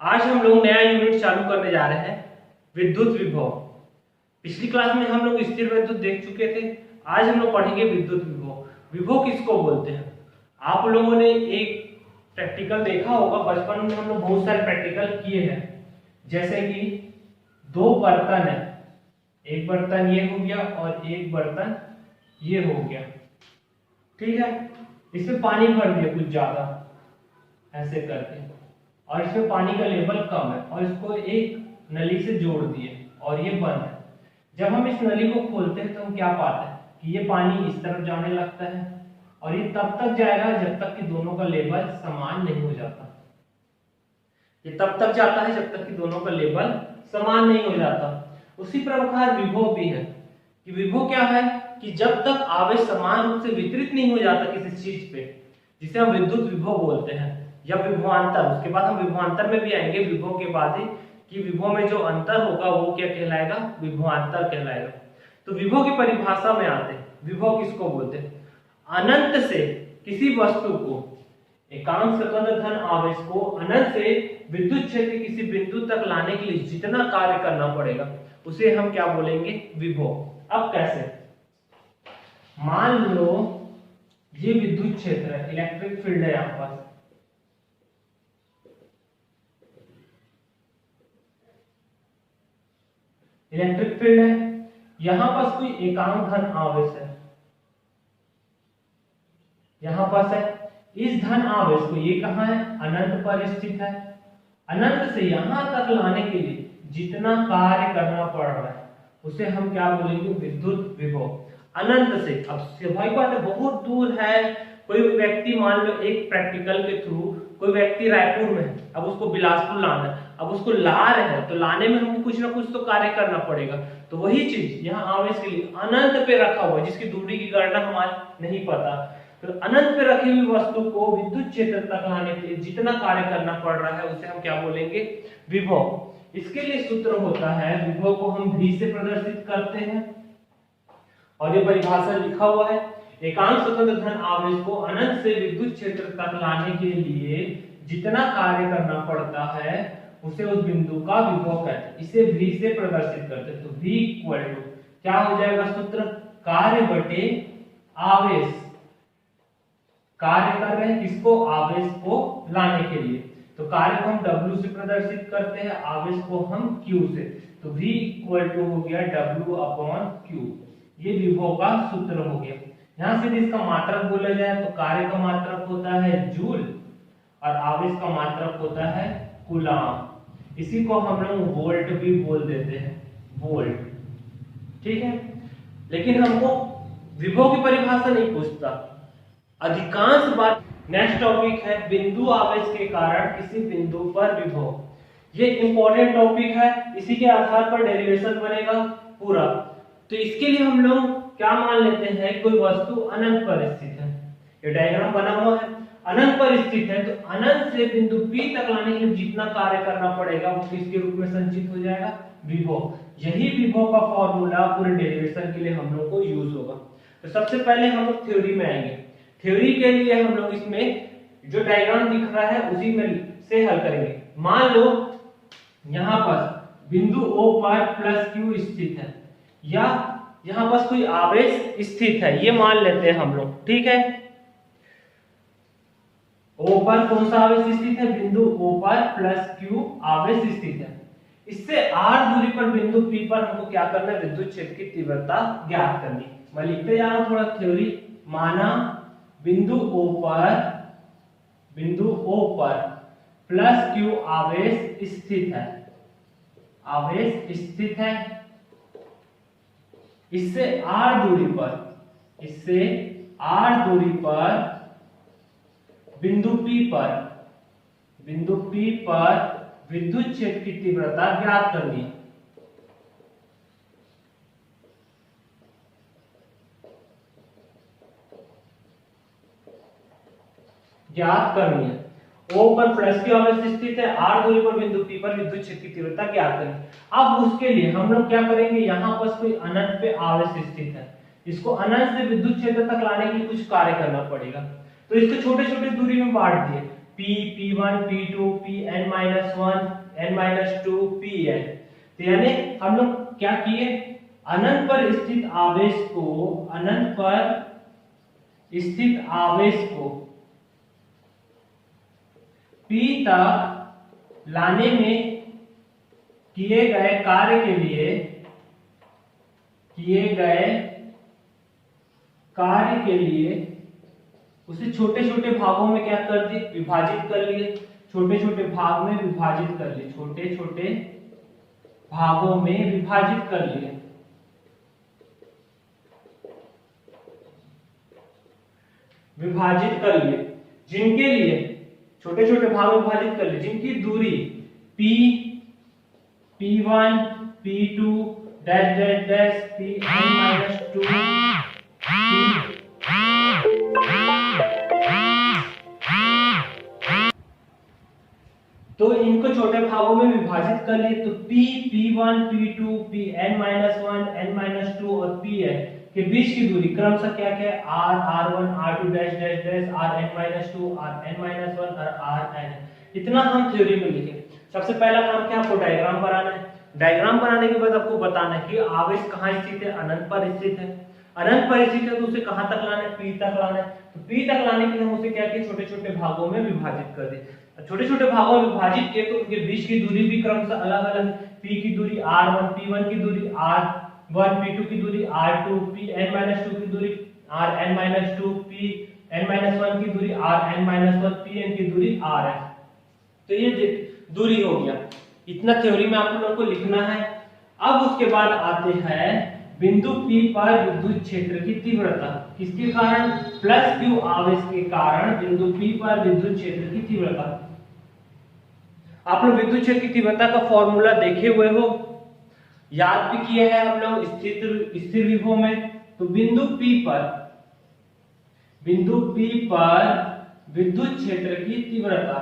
आज हम लोग नया यूनिट चालू करने जा रहे हैं, विद्युत विभव। पिछली क्लास में हम लोग स्थिर विद्युत देख चुके थे। आज हम लोग पढ़ेंगे विद्युत विभव। विभव किसको बोलते हैं? आप लोगों ने एक प्रैक्टिकल देखा होगा, बचपन में हम लोग बहुत सारे प्रैक्टिकल किए हैं। जैसे कि दो बर्तन है, एक बर्तन ये हो गया और एक बर्तन ये हो गया, ठीक है। इसमें पानी भर दिया कुछ ज्यादा ऐसे करके, और इसमें पानी का लेवल कम है, और इसको एक नली से जोड़ दिए और ये बंद है। जब हम इस नली को खोलते हैं तो हम क्या पाते हैं कि ये पानी इस तरफ जाने लगता है, और ये तब तक जाएगा जब तक कि दोनों का लेवल समान नहीं हो जाता। ये तब तक जाता है जब तक कि दोनों का लेवल समान नहीं हो जाता। उसी प्रकार विभव भी है कि विभव क्या है कि जब तक आवेश समान रूप से वितरित नहीं हो जाता किसी चीज पे, जिसे हम विद्युत विभव बोलते हैं, या विभवांतर। उसके बाद हम विभवांतर में भी आएंगे विभव के बाद ही, कि विभव में जो अंतर होगा वो क्या कहलाएगा? विभवांतर कहलाएगा। तो विभव की परिभाषा में आते हैं। विभव किसको बोलते हैं? अनंत से किसी वस्तु को, एकांक सेकंड धन आवेश को अनंत से विद्युत क्षेत्र किसी बिंदु तक लाने के लिए जितना कार्य करना पड़ेगा उसे हम क्या बोलेंगे? विभव। अब कैसे? मान लो ये विद्युत क्षेत्र है, इलेक्ट्रिक फील्ड है यहां पास, इलेक्ट्रिक फील्ड है। यहां पास कोई एकांक धन आवेश है, यहां पास है। इस धन आवेश को, ये कहां है? अनंत पर स्थित है। अनंत से यहां तक लाने के लिए जितना कार्य करना पड़ रहा है उसे हम क्या बोलेंगे? विद्युत विभव। अनंत से, अब स्वाभाविक बात है बहुत दूर है। कोई व्यक्ति मान लो एक प्रैक्टिकल के थ्रू, कोई व्यक्ति रायपुर में है, अब उसको बिलासपुर लाना है, अब उसको ला रहे हैं, तो लाने में हमको कुछ ना कुछ तो कार्य करना पड़ेगा। तो वही चीज यहाँ आवेश के लिए अनंत पे रखा हुआ है, जिसकी दूरी की गणना हमारे नहीं पता। तो अनंत पे रखी हुई वस्तु को विद्युत क्षेत्र तक लाने के लिए जितना कार्य करना पड़ रहा है उसे हम क्या बोलेंगे? विभव। इसके लिए सूत्र होता है, विभव को हम V से प्रदर्शित करते हैं, और ये परिभाषा लिखा हुआ है। एकांक स्वतंत्र धन आवेश को अनंत से विद्युत क्षेत्र तक लाने के लिए जितना कार्य करना पड़ता है उसे उस बिंदु का विभव कहते हैं। इसे V से प्रदर्शित करते हैं। तो V इक्वल टू क्या हो जाएगा सूत्र? कार्य बटे आवेश। कार्य कर रहे हैं किसको? आवेश को लाने के लिए। तो कार्य को हम W से प्रदर्शित करते हैं, आवेश को हम Q से। तो V इक्वल टू हो गया W अपॉन Q। ये विभव का सूत्र हो गया। यहां से इसका मात्रक बोला जाए तो कार्य का मात्रक होता है जूल और आवेश का मात्रक होता है कूलाम। इसी को हम लोग वोल्ट भी बोल देते हैं, वोल्ट, ठीक है। लेकिन हमको विभव की परिभाषा नहीं पूछता अधिकांश बार। नेक्स्ट टॉपिक है बिंदु आवेश के कारण किसी बिंदु पर विभव। ये इंपॉर्टेंट टॉपिक है, इसी के आधार पर डेरिवेशन बनेगा पूरा। तो इसके लिए हम लोग क्या मान लेते हैं? कोई वस्तु अनंत पर स्थित है, ये डायग्राम बना हुआ है, अनंत पर स्थित है। तो अनंत से बिंदु P तक लाने के लिए जितना कार्य करना पड़ेगा वो किसके रूप में संचित हो जाएगा? विभव। यही विभव का फॉर्मूला पूरे डेरिवेशन के लिए हम लोग को यूज होगा। तो सबसे पहले हम लोग थ्योरी में आएंगे। थ्योरी के लिए हम लोग इसमें जो डायग्राम दिख रहा है उसी में से हल करेंगे। मान लो यहां पर बिंदु O पर प्लस Q स्थित है, या यहां पास कोई आवेश स्थित है, ये मान लेते हैं हम लोग, ठीक है। O पर कौन सा आवेश स्थित है? बिंदु O पर प्लस Q आवेश स्थित है। इससे r दूरी पर बिंदु P पर हमको क्या करना है? विद्युत क्षेत्र की तीव्रता ज्ञात करनी। मैं लिखते जा रहा हूं थोड़ा थ्योरी। माना बिंदु O पर प्लस Q आवेश स्थित है, आवेश स्थित है। इससे r दूरी पर बिंदु P पर विद्युत क्षेत्र की तीव्रता ज्ञात करनी है। O पर प्लस Q आवेश स्थित है, r दूरी पर बिंदु P पर विद्युत क्षेत्र की तीव्रता ज्ञात करनी। अब उसके लिए हम लोग क्या करेंगे? यहाँ पर कोई अनंत पे आवेश स्थित है, इसको अनंत से विद्युत क्षेत्र तक लाने के लिए कुछ कार्य करना पड़ेगा। तो इसको छोटे छोटे दूरी में बांट दिए। P, P1, P2, Pn-1, n-2, Pn। तो यानी हम लोग क्या किए, अनंत पर स्थित आवेश को, अनंत पर स्थित आवेश को P तक लाने में किए गए कार्य के लिए, उसे छोटे छोटे भागों में क्या कर दिए, विभाजित कर लिए, छोटे छोटे भाग में विभाजित कर लिए, छोटे छोटे भागों में विभाजित कर लिए। जिनके लिए छोटे छोटे भागों में विभाजित कर लिए, जिनकी दूरी P, P1, P2 dash dash dash Pn-2, तो इनको छोटे भागों में विभाजित कर लिए। तो P, P1, P2, Pn-1, n-2 और Pn के बीच की दूरी क्रमशः क्या क्या है, R, R1, R2 dash dash dash Rn-2, Rn-1 और Rn। इतना हम थ्योरी में लिखे। सबसे पहला काम क्या, आपको डायग्राम बनाना है। डायग्राम बनाने के बाद आपको बताना है कि आवेश कहाँ स्थित है, अनंत पर स्थित है। अनंत पर स्थित है तो उसे कहाँ तक लाना है, P तक लाना है। तो P तक लाने के लिए हम उसे क्या किए, छोटे छोटे भागों में विभाजित कर दिए। छोटे छोटे भागों में विभाजित किए तो उनके बीच की दूरी भी क्रमशः अलग अलग। P की दूरी R1, P1 की दूरी R1, P2 की दूरी R2, Pn-2 की दूरी Rn-2, Pn-1 की दूरी Rn-1, Pn की दूरी Rn। तो ये दूरी हो गया। इतना थ्योरी में आप लोगों को लिखना है। अब उसके बाद आते हैं बिंदु P पर विद्युत क्षेत्र की तीव्रता। किसके कारण, प्लस Q आवेश के कारण बिंदु P पर विद्युत क्षेत्र की तीव्रता। आप लोग विद्युत क्षेत्र की तीव्रता का फॉर्मूला देखे हुए हो, याद भी किए हैं हम लोग स्थिर विभव में। तो बिंदु P पर विद्युत क्षेत्र की तीव्रता,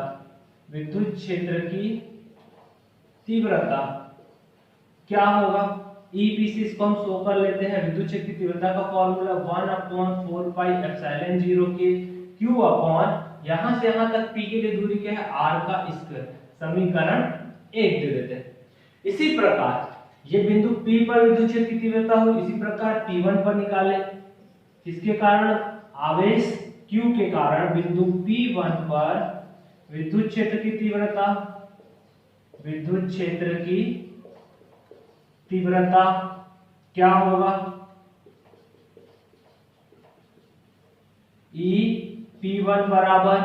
विद्युत क्षेत्र की तीव्रता क्या होगा, EP से इसको हम शो कर लेते हैं। विद्युत क्षेत्र की तीव्रता का फॉर्मूला 1/4 पाई एप्सिलॉन 0 के Q अपॉन, यहां से यहां तक P के लिए दूरी क्या है, R का स्क्वायर, समीकरण 1 दे देते हैं। इसी प्रकार ये बिंदु P पर विद्युत क्षेत्र की तीव्रता हुई, इसी प्रकार P1 पर निकाले, किसके कारण, आवेश Q के कारण बिंदु P1 पर विद्युत क्षेत्र की तीव्रता, विद्युत क्षेत्र की तीव्रता क्या होगा, E P1 बराबर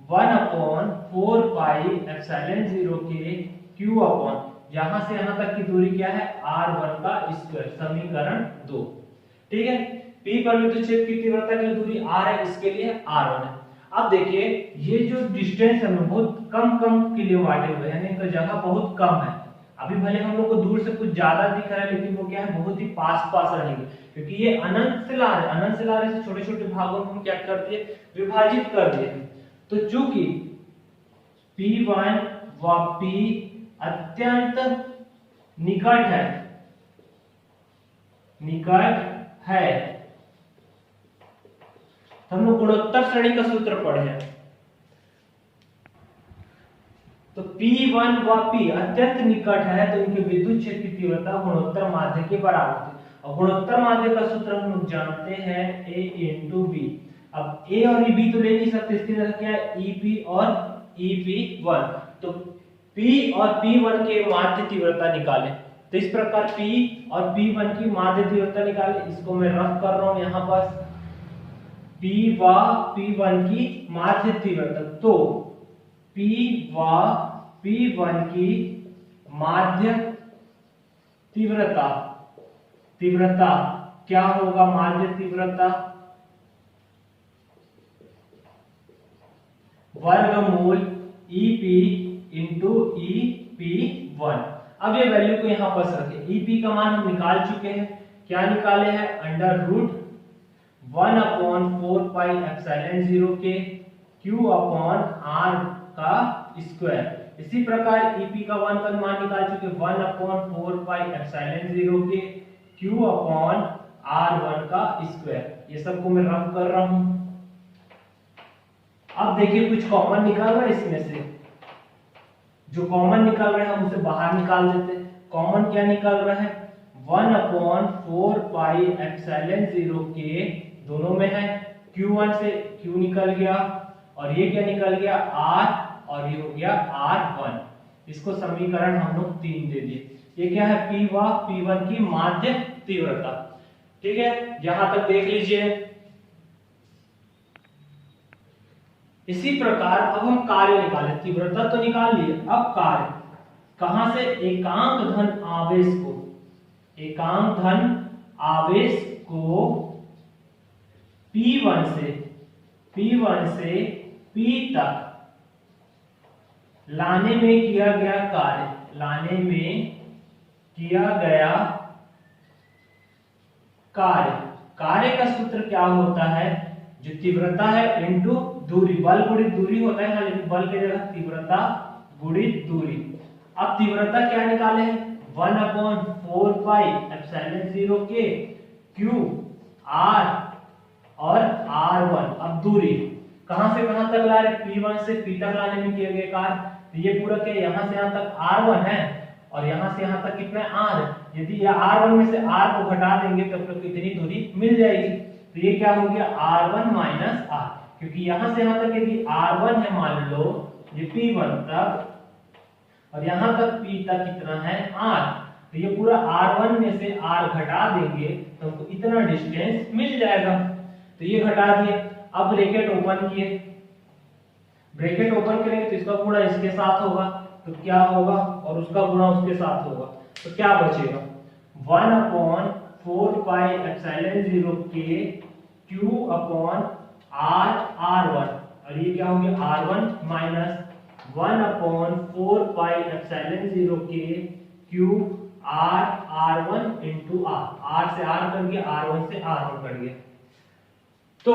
1/4 पाई एप्सिलॉन 0 के Q अपॉन, यहां से यहां तक की दूरी क्या है, R1 का स्क्वायर, समीकरण 2। ठीक है, P पर विद्युत क्षेत्र की तीव्रता की दूरी R है, इसके लिए R1 है। अब देखिए ये जो डिस्टेंस है बहुत कम के लिए बांटे हुए हैं, यानी इनका जगह बहुत कम है। अभी भले हम लोग को दूर से कुछ ज्यादा दिख रहा है, लेकिन वो क्या है, बहुत ही पास रहेंगे, क्योंकि ये अनंत से ला रहे से छोटे छोटे भागों में हम क्या कर दिए, विभाजित कर दिए। तो चूंकि P1 व P अत्यंत निकट है, तो हम लोग गुणोत्तर श्रेणी का सूत्र पढ़े हैं। तो P1 व P अत्यंत निकट है, तो इनके विद्युत क्षेत्र की तीव्रता गुणोत्तर माध्य के बराबर है। और गुणोत्तर माध्य का सूत्र हम लोग जानते हैं A into B। अब A और B तो ले नहीं सकते, इसके लिए क्या है, EP और EP1। तो P और P1 के माध्य तीव्रता निकालें। तो इस प्रकार P और P1 की माध्य तीव्रता निकालें। इसको मैं रफ कर रहा हूं यहां पर, P व P1 की माध्य तीव्रता। तो P व P1 की माध्य तीव्रता क्या होगा, माध्य तीव्रता वर्गमूल EP इंटू EP1। अब ये वैल्यू को यहां पर रखें। EP का मान हम निकाल चुके हैं, क्या निकाले हैं, √1/4 पाई एप्सिलॉन 0 के Q अपॉन R का स्क्वायर। इसी प्रकार EP का मान निकाल चुके 1/4 पाई एप्सिलॉन 0 के Q अपॉन R1 का स्क्वायर। ये सबको मैं रफ कर रहा हूं। अब देखिए कुछ कॉमन निकल रहा है इसमें से, जो कॉमन निकल रहा है हम उसे बाहर निकाल देते हैं। कॉमन क्या निकल रहा है, 1/4 पाई एप्सिलॉन 0 के, दोनों में है, Q1 से Q निकल गया और ये क्या निकल गया R, और ये हो गया R1। इसको समीकरण हम लोग 3 दे दिए। ये क्या है, P1 की माध्य तीव्रता। ठीक है, यहां तक देख लीजिए। इसी प्रकार अब हम कार्य निकाले, तीव्रता तो निकाल लिए, अब कार्य कहां से, एकांक धन आवेश को, एकांक धन आवेश को P1 से P तक लाने में किया गया कार्य, लाने में किया गया कार्य का सूत्र क्या होता है, जो तीव्रता है इनटू दूरी, बल गुणित दूरी होता है, लेकिन बल की जगह तीव्रता गुणित दूरी। अब तीव्रता क्या निकाले हैं, 1/4 पाई एप्सिलॉन 0 के Q R और R1। अब दूरी कहां से कहां तक ला रहे, P1 से P तक लाने में किया गया कार्य, तो ये पूरा क्या, यहां से यहां तक R1 है और यहां से यहां तक कितना R है। यदि ये R1 में से R को घटा देंगे तो फिर कितनी दूरी मिल जाएगी, तो ये क्या हो गया, R1 माइनस R, क्योंकि यहां से यहां तक यदि R1 है, मान लो ये P1 तक और यहां तक P तक कितना है R, तो ये पूरा R1 में से R घटा देंगे तो हमको इतना डिस्टेंस मिल जाएगा। तो ये घटा दिए। अब ब्रैकेट ओपन किए, ब्रैकेट ओपन करेंगे तो इसका गुणा इसके साथ होगा, तो क्या होगा, और उसका गुणा उसके साथ होगा, तो क्या बचेगा, 1/4 पाई एप्सिलॉन 0 के Q अपॉन R R1, और ये क्या हो गया R1 माइनस 1/4 पाई एप्सिलॉन 0 के Q R R1 into R से R कट गया, R1 से R1 कट गया। तो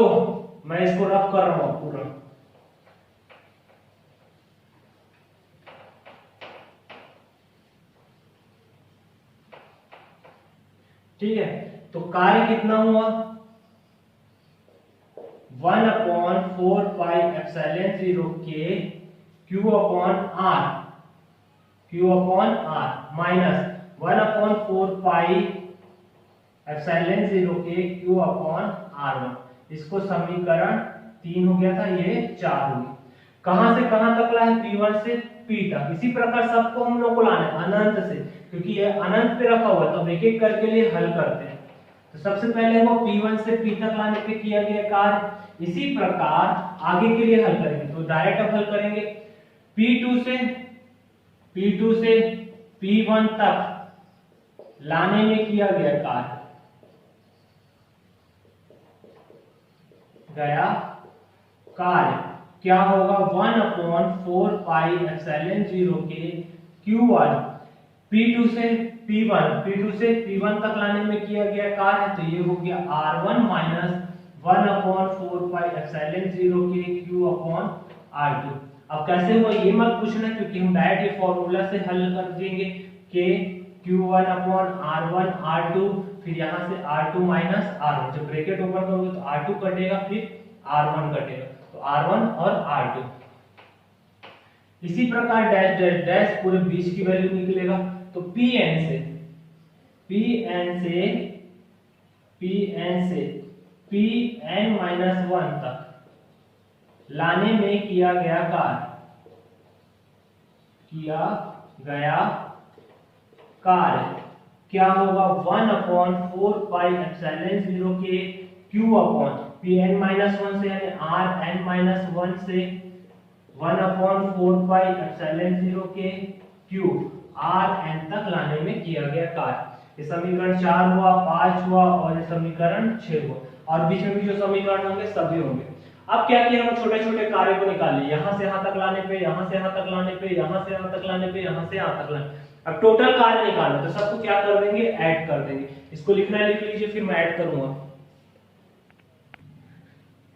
मैं इसको रफ कर रहा हूं पूरा, ठीक है। तो कार्य कितना हुआ, 1/4 पाई एप्सिलॉन 0 के Q upon R minus 1/4 pi epsilon 0 के Q अपॉन R1। इसको समीकरण 3 हो गया था, ये 4 हो गया। कहां से कहां तक लाए, P1 से P तक। इसी प्रकार सबको हम लोग को लाना है अनंत से, क्योंकि ये अनंत पे रखा हुआ है, तो एक एक करके लिए हल करते हैं। तो सबसे पहले वो P1 से P तक लाने पे किया गया कार्य। इसी प्रकार आगे के लिए हल करेंगे, तो डायरेक्ट अब हल करेंगे। P2 से P1 तक लाने में किया गया कार्य, क्या होगा, 1/4 पाई एप्सिलॉन 0 के Q1 P2 से P1 तक लाने में किया गया कार्य, तो ये हो गया R1 माइनस 1/4 पाई एप्सिलॉन 0 के Q अपॉन R2। अब कैसे हुआ ये मत पूछना, क्योंकि हम डायरेक्ट ये फॉर्मूला से हल कर देंगे कि Q1 अपॉन R1 R2, फिर यहाँ से R2 माइनस R1, जब ब्रैकेट ओपन करोगे तो R2 कटेगा, फिर R1 कटेगा, तो R1 और R2। इसी प्रकार डैश डैश डैश पूरे बीच की वैल्यू निकलेगा, तो Pn से Pn-1 तक लाने में किया गया कार्य क्या होगा, 1/4 पाई एप्सिलॉन 0 के Q अपॉन Pn-1 से यानी Rn-1 से 1/4 पाई एप्सिलॉन 0 के Q Rn तक लाने में किया गया कार्य। ये समीकरण 4 हुआ, 5 हुआ और ये समीकरण 6 हुआ, और बीच में भी जो समीकरण होंगे सभी होंगे। अब क्या किया, हम छोटे छोटे कार्य को निकाल लिए, यहां से यहां तक लाने पे, यहां से यहां तक लाने पे, यहां से यहां तक लाने पे, यहां से यहां तक लाने। अब टोटल कार्य निकालना, तो सबको क्या कर देंगे, ऐड कर देंगे। इसको लिखना है, लिख लीजिए, फिर मैं ऐड करूंगा।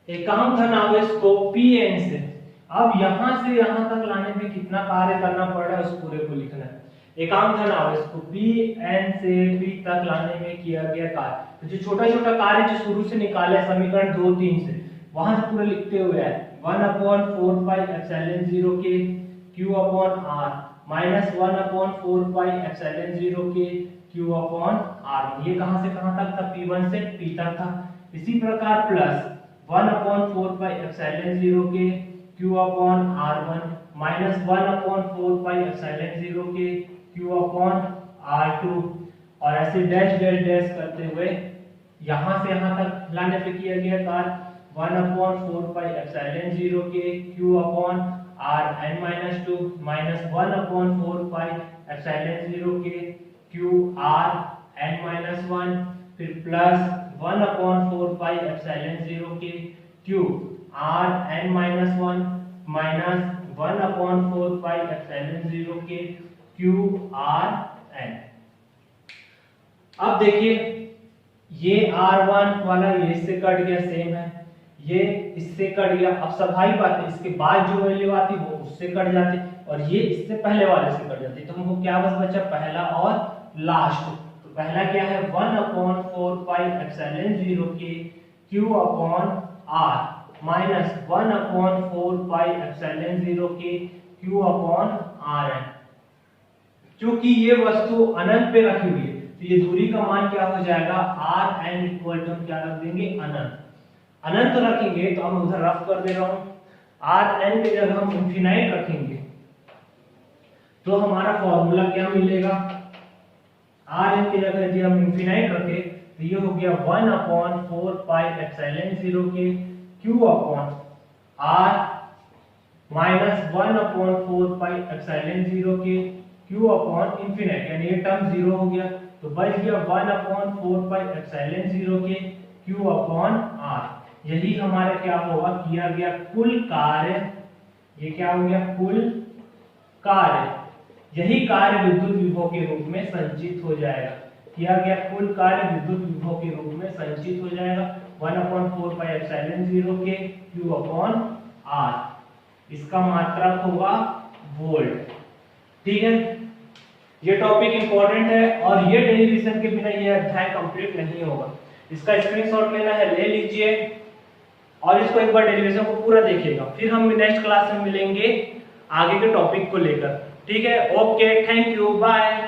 एकांक धन आवेश को Pn से, अब यहां से यहां तक लाने में कितना कार्य करना पड़ रहा है उस पूरे को लिखना है। एकांक धन आवेश को Pn से P तक लाने में किया गया कार्य, तो जो छोटा छोटा कार्य जो शुरू से निकाले समीकरण 2 3 से, वहां से पूरा लिखते हुए है 1/4πε0 के Q/R माइनस 1/4πε0 के Q/R1। ये कहां से कहां तक था? P1 से P तक था। इसी प्रकार प्लस 1/4πε0 के Q/R1 माइनस 1/4πε0 के Q/R2 और ऐसे डैश डैश डैश करते हुए यहां से यहां तक लाने पे किया गया कार्य 1/4πε0 के Q/Rn-2 माइनस 1/4πε0 के Qrn-1 फिर प्लस 1/4πε0 के Qrn-1 माइनस 1/4πε0 के Qrn। अब देखिए ये R1 वाला ये इससे कट गया, सेम है, ये इससे कट गया। अब स्वाभाविक बात है इसके बाद जो वैल्यू आती वो उससे कट जाती और ये इससे पहले वाले से कट जाती। तो हमको क्या बस बचा? पहला और लास्ट। तो पहला क्या है? 1/4πε0 के Q/R माइनस 1/4πε0 के QRn। क्योंकि ये वस्तु अनंत पे रखी हुई है तो ये दूरी का मान क्या हो जाएगा? Rn इक्वल टू क्या रख देंगे? अनंत। अनंत रखेंगे तो हम उधर रफ कर दे रहा हूं। Rn की जगह हम इंफिनाइट रखेंगे तो हमारा फॉर्मूला क्या मिलेगा? Rn की जगह यदि हम इंफिनाइट रखें तो ये हो गया 1/4πε0 के Q/R माइनस 1/4πε0 के Q/infinite, यानी ये टर्म जीरो हो गया तो बच गया 1/4πε0 के Q/R। यही हमारा क्या होगा? किया गया कुल कार्य। ये क्या हो गया? कुल कार्य। यही कार्य विद्युत विभव के रूप में संचित हो जाएगा। किया गया कुल कार्य विद्युत विभव के रूप में संचित हो जाएगा 1/4πε0 के Q/R। इसका मात्रक होगा वोल्ट। ठीक है, ये टॉपिक इंपॉर्टेंट है और ये डेरिवेशन के बिना ये अध्याय कंप्लीट नहीं होगा। इसका स्क्रीनशॉट लेना है, ले लीजिए और इसको एक बार डेरिवेशन को पूरा देखिएगा। फिर हम नेक्स्ट क्लास में मिलेंगे आगे के टॉपिक को लेकर। ठीक है, ओके, थैंक यू, बाय।